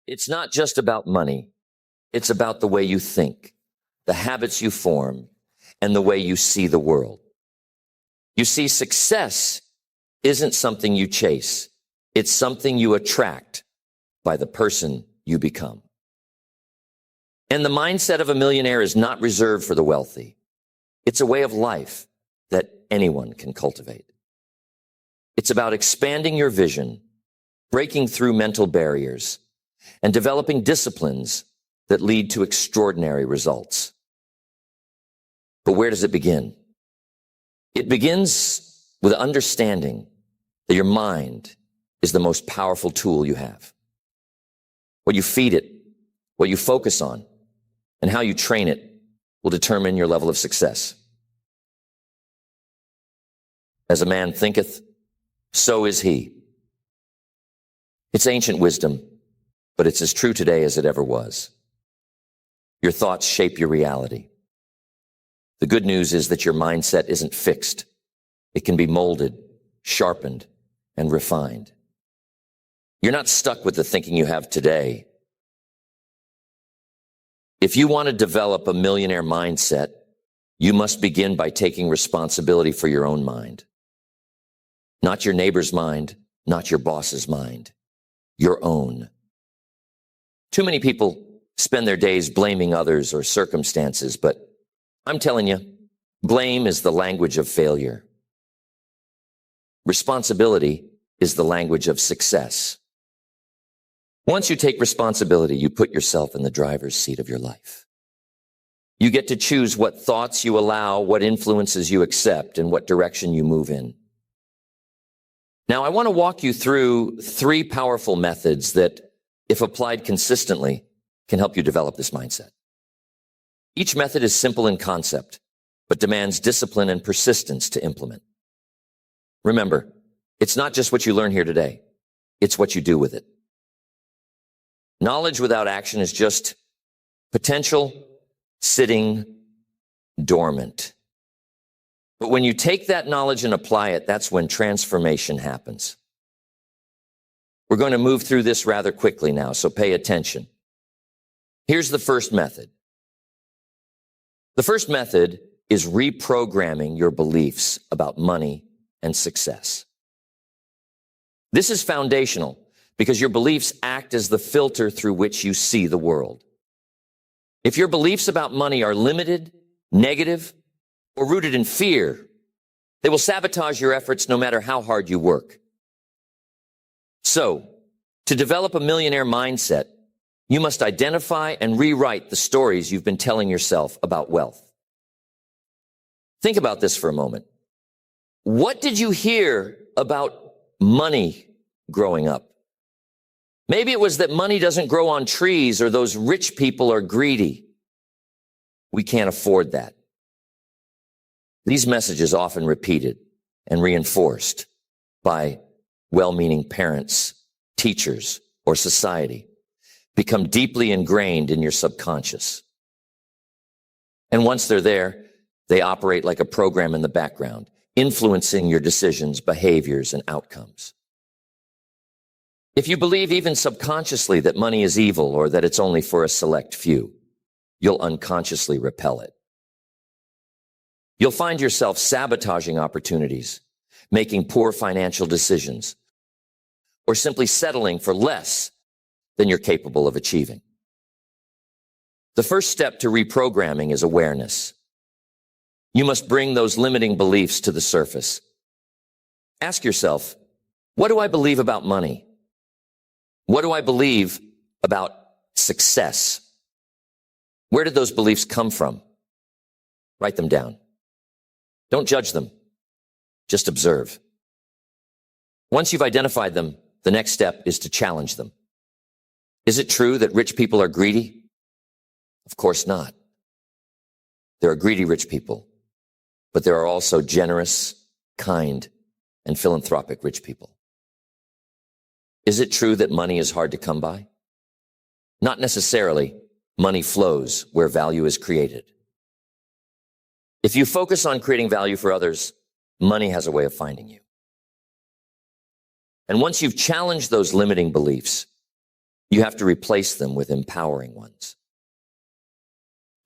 It's not just about money. It's about the way you think, the habits you form, and the way you see the world. You see, success isn't something you chase. It's something you attract by the person you become. And the mindset of a millionaire is not reserved for the wealthy. It's a way of life that anyone can cultivate. It's about expanding your vision, breaking through mental barriers, and developing disciplines that lead to extraordinary results. But where does it begin? It begins with understanding that your mind is the most powerful tool you have. What you feed it, what you focus on, and how you train it will determine your level of success. As a man thinketh, so is he. It's ancient wisdom, but it's as true today as it ever was. Your thoughts shape your reality. The good news is that your mindset isn't fixed. It can be molded, sharpened, and refined. You're not stuck with the thinking you have today. If you want to develop a millionaire mindset, you must begin by taking responsibility for your own mind. Not your neighbor's mind, not your boss's mind, your own. Too many people spend their days blaming others or circumstances, but I'm telling you, blame is the language of failure. Responsibility is the language of success. Once you take responsibility, you put yourself in the driver's seat of your life. You get to choose what thoughts you allow, what influences you accept, and what direction you move in. Now, I want to walk you through 3 powerful methods that, if applied consistently, can help you develop this mindset. Each method is simple in concept, but demands discipline and persistence to implement. Remember, it's not just what you learn here today. It's what you do with it. Knowledge without action is just potential sitting dormant. But when you take that knowledge and apply it, that's when transformation happens. We're going to move through this rather quickly now, so pay attention. Here's the first method. The first method is reprogramming your beliefs about money and success. This is foundational because your beliefs act as the filter through which you see the world. If your beliefs about money are limited, negative, or rooted in fear, they will sabotage your efforts no matter how hard you work. So, to develop a millionaire mindset, you must identify and rewrite the stories you've been telling yourself about wealth. Think about this for a moment. What did you hear about money growing up? Maybe it was that money doesn't grow on trees or those rich people are greedy. We can't afford that. These messages often repeated and reinforced by well-meaning parents, teachers, or society become deeply ingrained in your subconscious. And once they're there, they operate like a program in the background, influencing your decisions, behaviors, and outcomes. If you believe even subconsciously that money is evil or that it's only for a select few, you'll unconsciously repel it. You'll find yourself sabotaging opportunities, making poor financial decisions, or simply settling for less than you're capable of achieving. The first step to reprogramming is awareness. You must bring those limiting beliefs to the surface. Ask yourself, what do I believe about money? What do I believe about success? Where did those beliefs come from? Write them down. Don't judge them. Just observe. Once you've identified them, the next step is to challenge them. Is it true that rich people are greedy? Of course not. There are greedy rich people, but there are also generous, kind, and philanthropic rich people. Is it true that money is hard to come by? Not necessarily. Money flows where value is created. If you focus on creating value for others, money has a way of finding you. And once you've challenged those limiting beliefs, You have to replace them with empowering ones.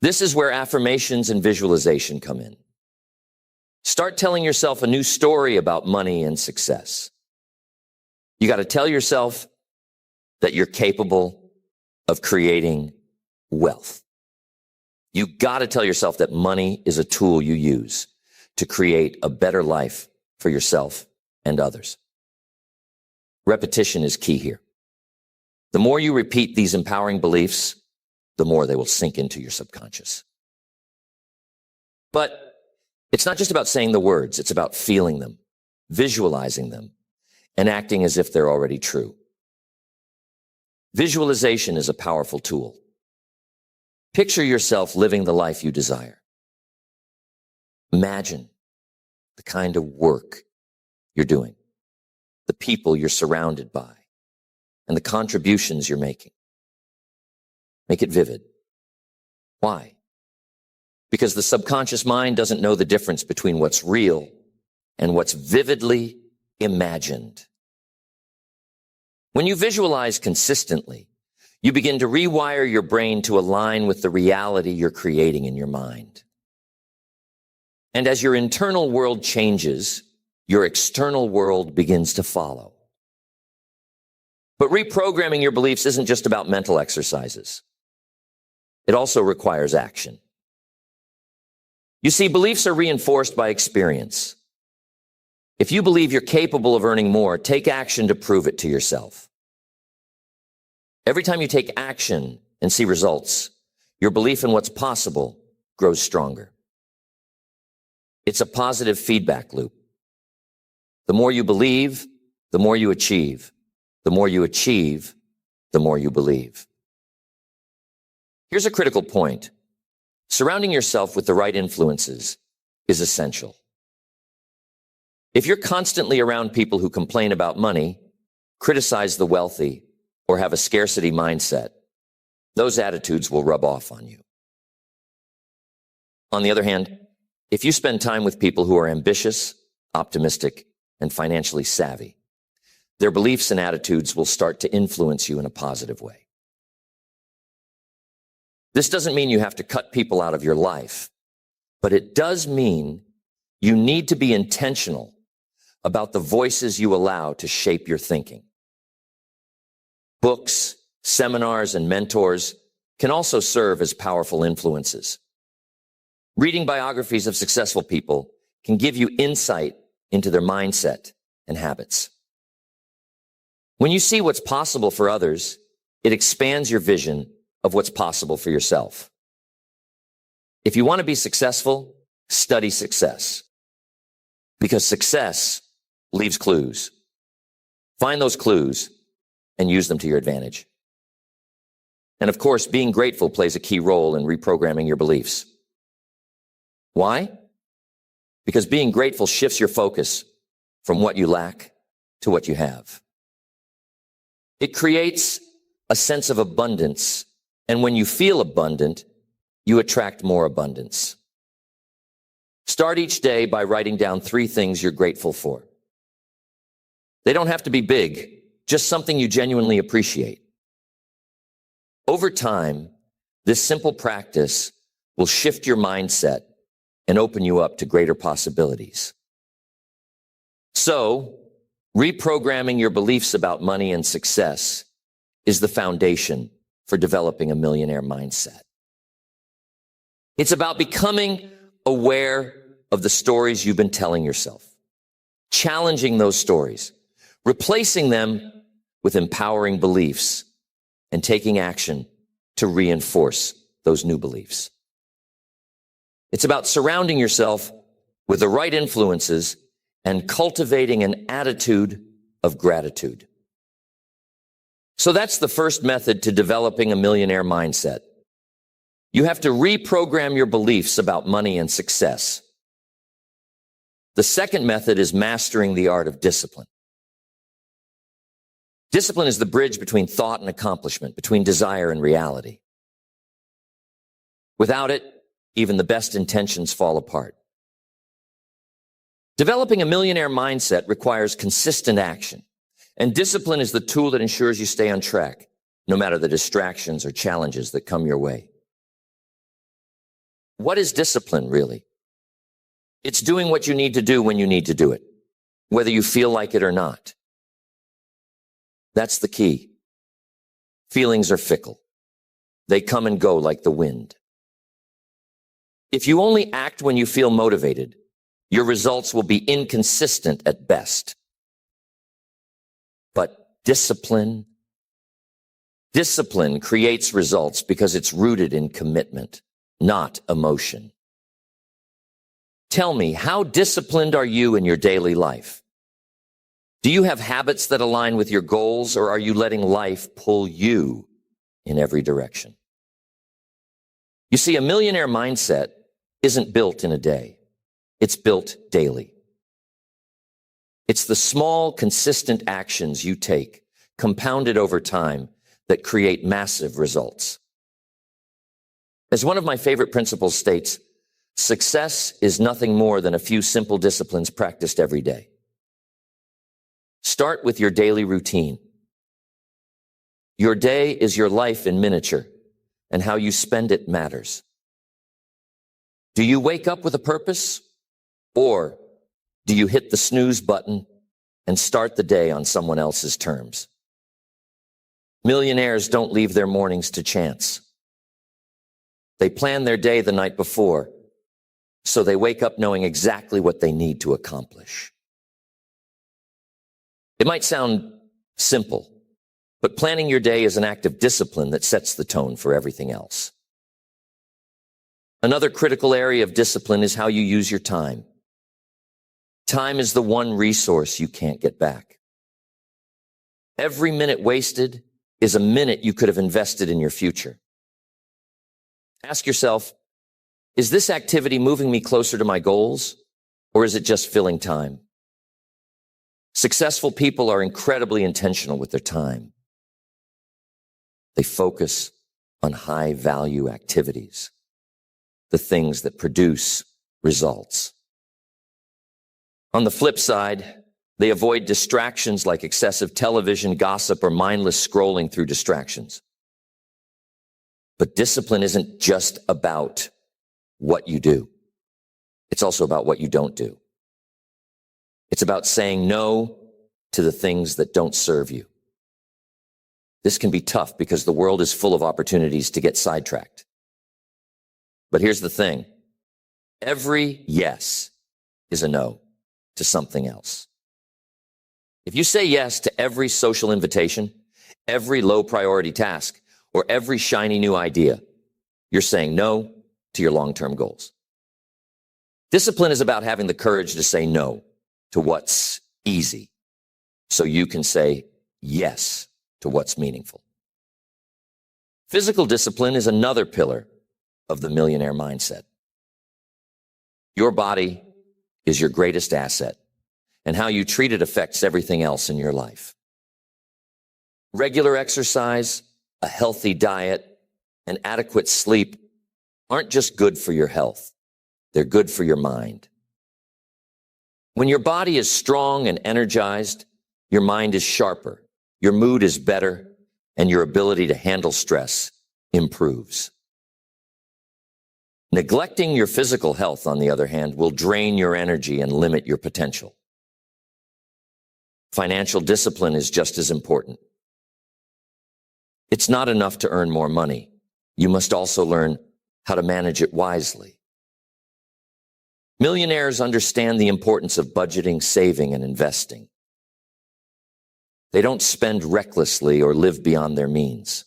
This is where affirmations and visualization come in. Start telling yourself a new story about money and success. You got to tell yourself that you're capable of creating wealth. You got to tell yourself that money is a tool you use to create a better life for yourself and others. Repetition is key here. The more you repeat these empowering beliefs, the more they will sink into your subconscious. But it's not just about saying the words, it's about feeling them, visualizing them, and acting as if they're already true. Visualization is a powerful tool. Picture yourself living the life you desire. Imagine the kind of work you're doing, the people you're surrounded by, and the contributions you're making. Make it vivid. Why? Because the subconscious mind doesn't know the difference between what's real and what's vividly imagined. When you visualize consistently, you begin to rewire your brain to align with the reality you're creating in your mind. And as your internal world changes, your external world begins to follow. But reprogramming your beliefs isn't just about mental exercises. It also requires action. You see, beliefs are reinforced by experience. If you believe you're capable of earning more, take action to prove it to yourself. Every time you take action and see results, your belief in what's possible grows stronger. It's a positive feedback loop. The more you believe, the more you achieve. The more you achieve, the more you believe. Here's a critical point. Surrounding yourself with the right influences is essential. If you're constantly around people who complain about money, criticize the wealthy, or have a scarcity mindset, those attitudes will rub off on you. On the other hand, if you spend time with people who are ambitious, optimistic, and financially savvy, their beliefs and attitudes will start to influence you in a positive way. This doesn't mean you have to cut people out of your life, but it does mean you need to be intentional about the voices you allow to shape your thinking. Books, seminars, and mentors can also serve as powerful influences. Reading biographies of successful people can give you insight into their mindset and habits. When you see what's possible for others, it expands your vision of what's possible for yourself. If you want to be successful, study success. Because success leaves clues. Find those clues and use them to your advantage. And of course, being grateful plays a key role in reprogramming your beliefs. Why? Because being grateful shifts your focus from what you lack to what you have. It creates a sense of abundance, and when you feel abundant, you attract more abundance. Start each day by writing down 3 things you're grateful for. They don't have to be big, just something you genuinely appreciate. Over time, this simple practice will shift your mindset and open you up to greater possibilities. So, reprogramming your beliefs about money and success is the foundation for developing a millionaire mindset. It's about becoming aware of the stories you've been telling yourself, challenging those stories, replacing them with empowering beliefs, and taking action to reinforce those new beliefs. It's about surrounding yourself with the right influences and cultivating an attitude of gratitude. So that's the first method to developing a millionaire mindset. You have to reprogram your beliefs about money and success. The second method is mastering the art of discipline. Discipline is the bridge between thought and accomplishment, between desire and reality. Without it, even the best intentions fall apart. Developing a millionaire mindset requires consistent action, and discipline is the tool that ensures you stay on track, no matter the distractions or challenges that come your way. What is discipline, really? It's doing what you need to do when you need to do it, whether you feel like it or not. That's the key. Feelings are fickle. They come and go like the wind. If you only act when you feel motivated, your results will be inconsistent at best. But discipline creates results because it's rooted in commitment, not emotion. Tell me, how disciplined are you in your daily life? Do you have habits that align with your goals, or are you letting life pull you in every direction? You see, a millionaire mindset isn't built in a day. It's built daily. It's the small, consistent actions you take, compounded over time, that create massive results. As one of my favorite principles states, success is nothing more than a few simple disciplines practiced every day. Start with your daily routine. Your day is your life in miniature, and how you spend it matters. Do you wake up with a purpose, or do you hit the snooze button and start the day on someone else's terms? Millionaires don't leave their mornings to chance. They plan their day the night before, so they wake up knowing exactly what they need to accomplish. It might sound simple, but planning your day is an act of discipline that sets the tone for everything else. Another critical area of discipline is how you use your time. Time is the one resource you can't get back. Every minute wasted is a minute you could have invested in your future. Ask yourself, is this activity moving me closer to my goals, or is it just filling time? Successful people are incredibly intentional with their time. They focus on high-value activities, the things that produce results. On the flip side, they avoid distractions like excessive television, gossip, or mindless scrolling through distractions. But discipline isn't just about what you do. It's also about what you don't do. It's about saying no to the things that don't serve you. This can be tough because the world is full of opportunities to get sidetracked. But here's the thing. Every yes is a no to something else. If you say yes to every social invitation, every low priority task, or every shiny new idea, you're saying no to your long-term goals. Discipline is about having the courage to say no to what's easy, so you can say yes to what's meaningful. Physical discipline is another pillar of the millionaire mindset. Your body is your greatest asset, and how you treat it affects everything else in your life. Regular exercise, a healthy diet, and adequate sleep aren't just good for your health. They're good for your mind. When your body is strong and energized, your mind is sharper, your mood is better, and your ability to handle stress improves. Neglecting your physical health, on the other hand, will drain your energy and limit your potential. Financial discipline is just as important. It's not enough to earn more money. You must also learn how to manage it wisely. Millionaires understand the importance of budgeting, saving, and investing. They don't spend recklessly or live beyond their means.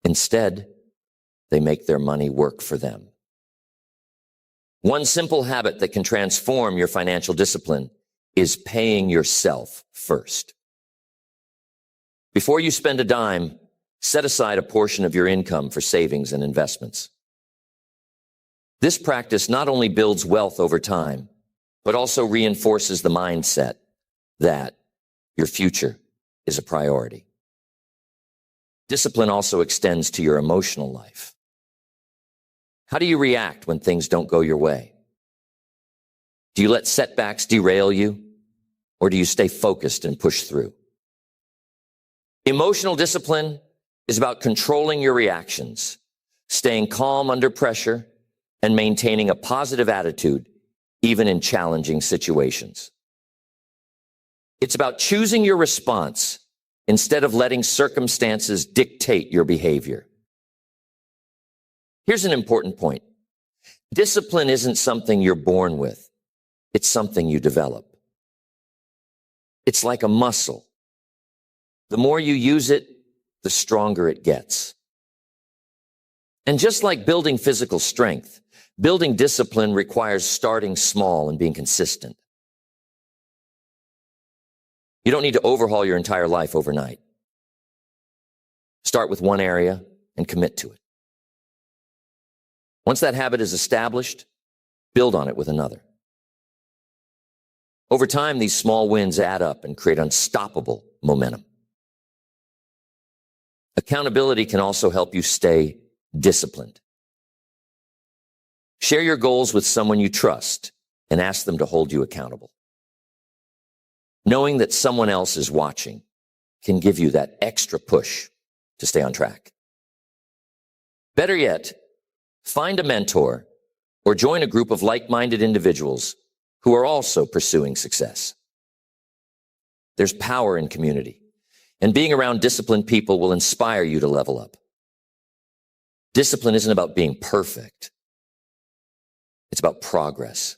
Instead, they make their money work for them. One simple habit that can transform your financial discipline is paying yourself first. Before you spend a dime, set aside a portion of your income for savings and investments. This practice not only builds wealth over time, but also reinforces the mindset that your future is a priority. Discipline also extends to your emotional life. How do you react when things don't go your way? Do you let setbacks derail you, or do you stay focused and push through? Emotional discipline is about controlling your reactions, staying calm under pressure, and maintaining a positive attitude, even in challenging situations. It's about choosing your response instead of letting circumstances dictate your behavior. Here's an important point. Discipline isn't something you're born with. It's something you develop. It's like a muscle. The more you use it, the stronger it gets. And just like building physical strength, building discipline requires starting small and being consistent. You don't need to overhaul your entire life overnight. Start with one area and commit to it. Once that habit is established, build on it with another. Over time, these small wins add up and create unstoppable momentum. Accountability can also help you stay disciplined. Share your goals with someone you trust and ask them to hold you accountable. Knowing that someone else is watching can give you that extra push to stay on track. Better yet, find a mentor or join a group of like-minded individuals who are also pursuing success. There's power in community, and being around disciplined people will inspire you to level up. Discipline isn't about being perfect. It's about progress.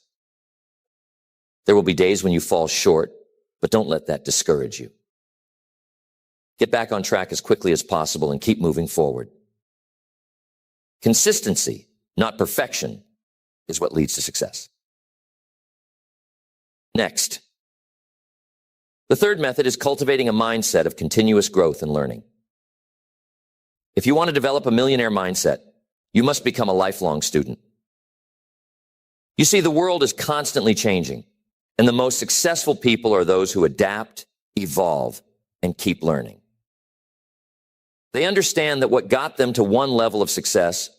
There will be days when you fall short, but don't let that discourage you. Get back on track as quickly as possible and keep moving forward. Consistency, not perfection, is what leads to success. Next, the third method is cultivating a mindset of continuous growth and learning. If you want to develop a millionaire mindset, you must become a lifelong student. You see, the world is constantly changing, and the most successful people are those who adapt, evolve, and keep learning. They understand that what got them to one level of success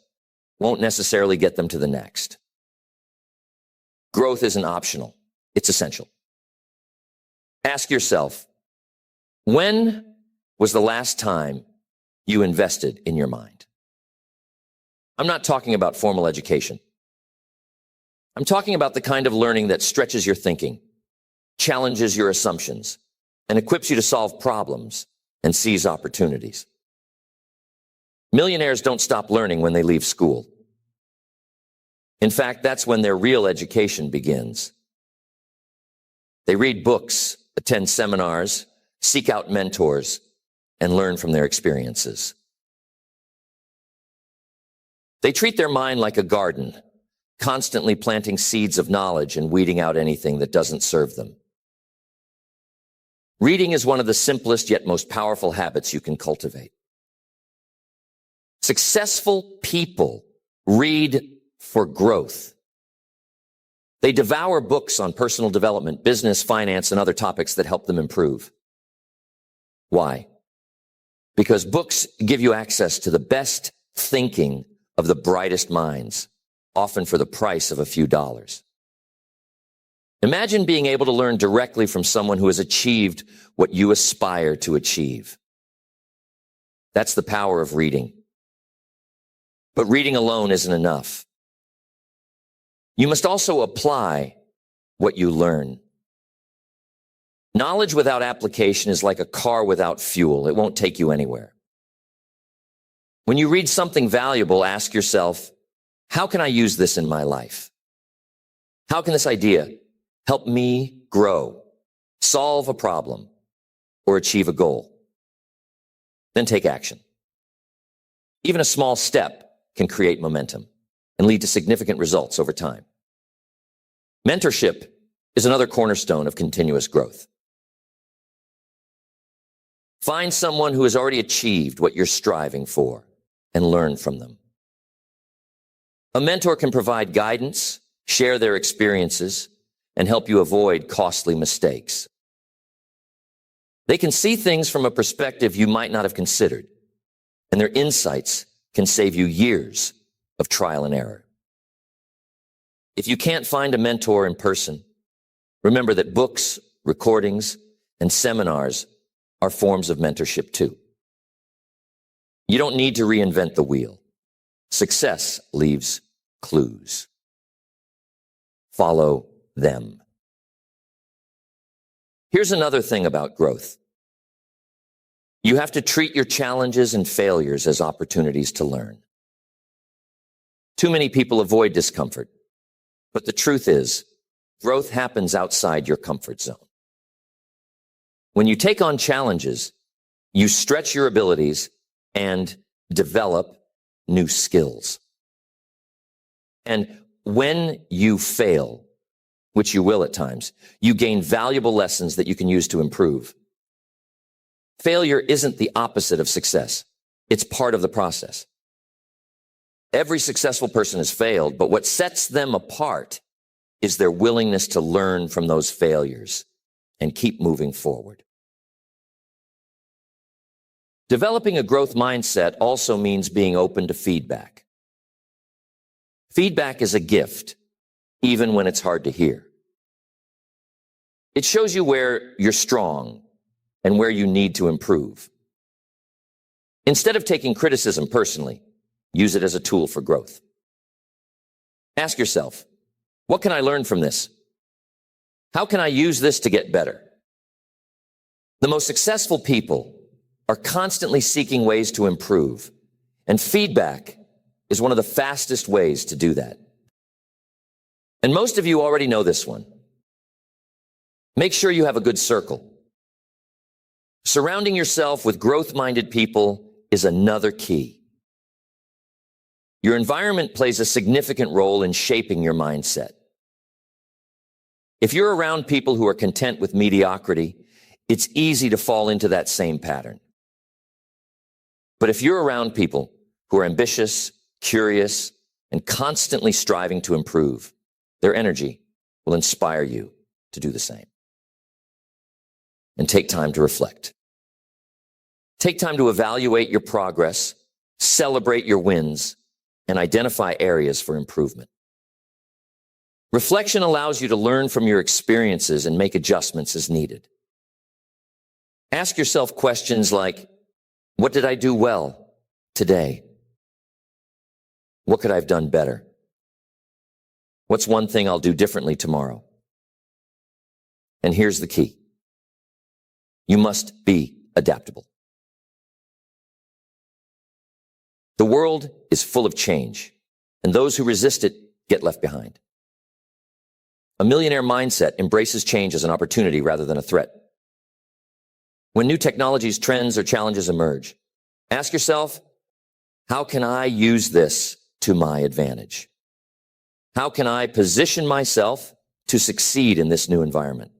won't necessarily get them to the next. Growth isn't optional. It's essential. Ask yourself, when was the last time you invested in your mind? I'm not talking about formal education. I'm talking about the kind of learning that stretches your thinking, challenges your assumptions, and equips you to solve problems and seize opportunities. Millionaires don't stop learning when they leave school. In fact, that's when their real education begins. They read books, attend seminars, seek out mentors, and learn from their experiences. They treat their mind like a garden, constantly planting seeds of knowledge and weeding out anything that doesn't serve them. Reading is one of the simplest yet most powerful habits you can cultivate. Successful people read for growth. They devour books on personal development, business, finance, and other topics that help them improve. Why? Because books give you access to the best thinking of the brightest minds, often for the price of a few dollars. Imagine being able to learn directly from someone who has achieved what you aspire to achieve. That's the power of reading. But reading alone isn't enough. You must also apply what you learn. Knowledge without application is like a car without fuel. It won't take you anywhere. When you read something valuable, ask yourself, how can I use this in my life? How can this idea help me grow, solve a problem, or achieve a goal? Then take action. Even a small step can create momentum and lead to significant results over time. Mentorship is another cornerstone of continuous growth. Find someone who has already achieved what you're striving for and learn from them. A mentor can provide guidance, share their experiences, and help you avoid costly mistakes. They can see things from a perspective you might not have considered, and their insights can save you years of trial and error. If you can't find a mentor in person, remember that books, recordings, and seminars are forms of mentorship too. You don't need to reinvent the wheel. Success leaves clues. Follow them. Here's another thing about growth. You have to treat your challenges and failures as opportunities to learn. Too many people avoid discomfort, but the truth is, growth happens outside your comfort zone. When you take on challenges, you stretch your abilities and develop new skills. And when you fail, which you will at times, you gain valuable lessons that you can use to improve. Failure isn't the opposite of success. It's part of the process. Every successful person has failed, but what sets them apart is their willingness to learn from those failures and keep moving forward. Developing a growth mindset also means being open to feedback. Feedback is a gift, even when it's hard to hear. It shows you where you're strong and where you need to improve. Instead of taking criticism personally, use it as a tool for growth. Ask yourself, what can I learn from this? How can I use this to get better? The most successful people are constantly seeking ways to improve, and feedback is one of the fastest ways to do that. And most of you already know this one. Make sure you have a good circle. Surrounding yourself with growth-minded people is another key. Your environment plays a significant role in shaping your mindset. If you're around people who are content with mediocrity, it's easy to fall into that same pattern. But if you're around people who are ambitious, curious, and constantly striving to improve, their energy will inspire you to do the same. And take time to reflect. Take time to evaluate your progress, celebrate your wins, and identify areas for improvement. Reflection allows you to learn from your experiences and make adjustments as needed. Ask yourself questions like, what did I do well today? What could I have done better? What's one thing I'll do differently tomorrow? And here's the key. You must be adaptable. The world is full of change, and those who resist it get left behind. A millionaire mindset embraces change as an opportunity rather than a threat. When new technologies, trends, or challenges emerge, ask yourself, how can I use this to my advantage? How can I position myself to succeed in this new environment?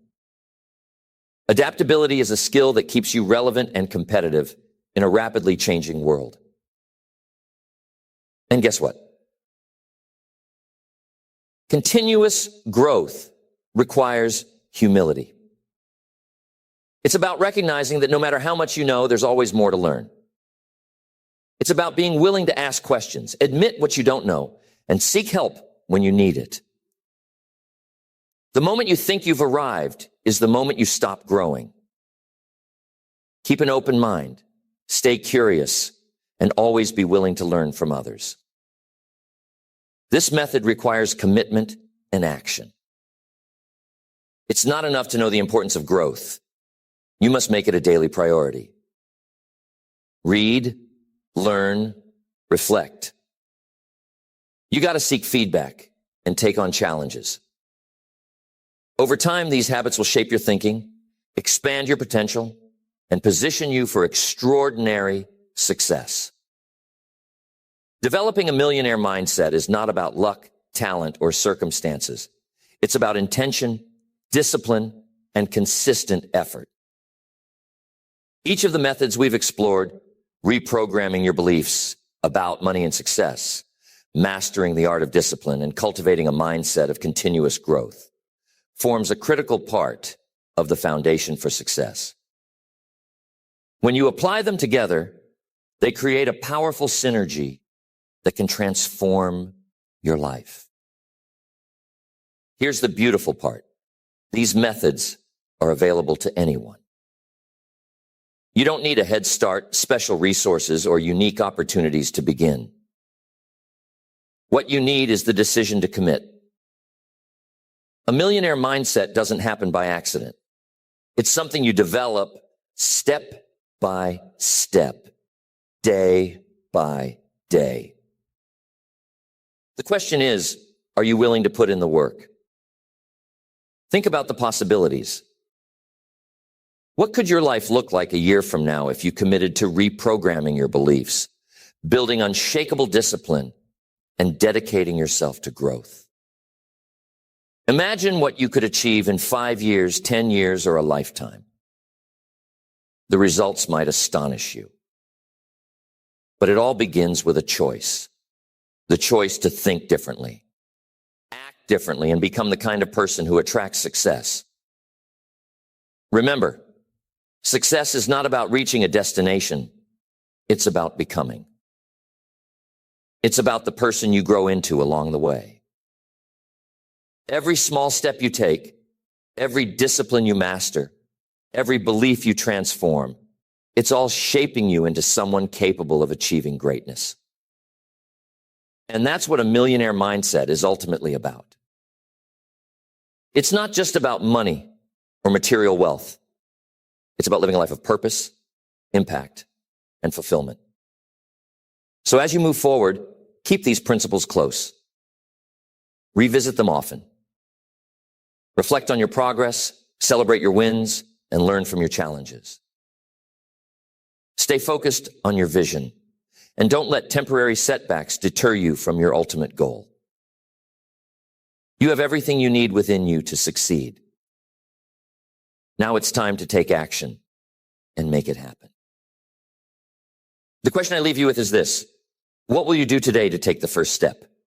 Adaptability is a skill that keeps you relevant and competitive in a rapidly changing world. And guess what? Continuous growth requires humility. It's about recognizing that no matter how much you know, there's always more to learn. It's about being willing to ask questions, admit what you don't know, and seek help when you need it. The moment you think you've arrived is the moment you stop growing. Keep an open mind, stay curious, and always be willing to learn from others. This method requires commitment and action. It's not enough to know the importance of growth. You must make it a daily priority. Read, learn, reflect. You got to seek feedback and take on challenges. Over time, these habits will shape your thinking, expand your potential, and position you for extraordinary success. Developing a millionaire mindset is not about luck, talent, or circumstances. It's about intention, discipline, and consistent effort. Each of the methods we've explored, reprogramming your beliefs about money and success, mastering the art of discipline, and cultivating a mindset of continuous growth, forms a critical part of the foundation for success. When you apply them together, they create a powerful synergy that can transform your life. Here's the beautiful part. These methods are available to anyone. You don't need a head start, special resources, or unique opportunities to begin. What you need is the decision to commit. A millionaire mindset doesn't happen by accident. It's something you develop step by step, day by day. The question is, are you willing to put in the work? Think about the possibilities. What could your life look like a year from now if you committed to reprogramming your beliefs, building unshakable discipline, and dedicating yourself to growth? Imagine what you could achieve in 5 years, 10 years, or a lifetime. The results might astonish you. But it all begins with a choice. The choice to think differently, act differently, and become the kind of person who attracts success. Remember, success is not about reaching a destination. It's about becoming. It's about the person you grow into along the way. Every small step you take, every discipline you master, every belief you transform, it's all shaping you into someone capable of achieving greatness. And that's what a millionaire mindset is ultimately about. It's not just about money or material wealth. It's about living a life of purpose, impact, and fulfillment. So as you move forward, keep these principles close. Revisit them often. Reflect on your progress, celebrate your wins, and learn from your challenges. Stay focused on your vision, and don't let temporary setbacks deter you from your ultimate goal. You have everything you need within you to succeed. Now it's time to take action and make it happen. The question I leave you with is this: what will you do today to take the first step?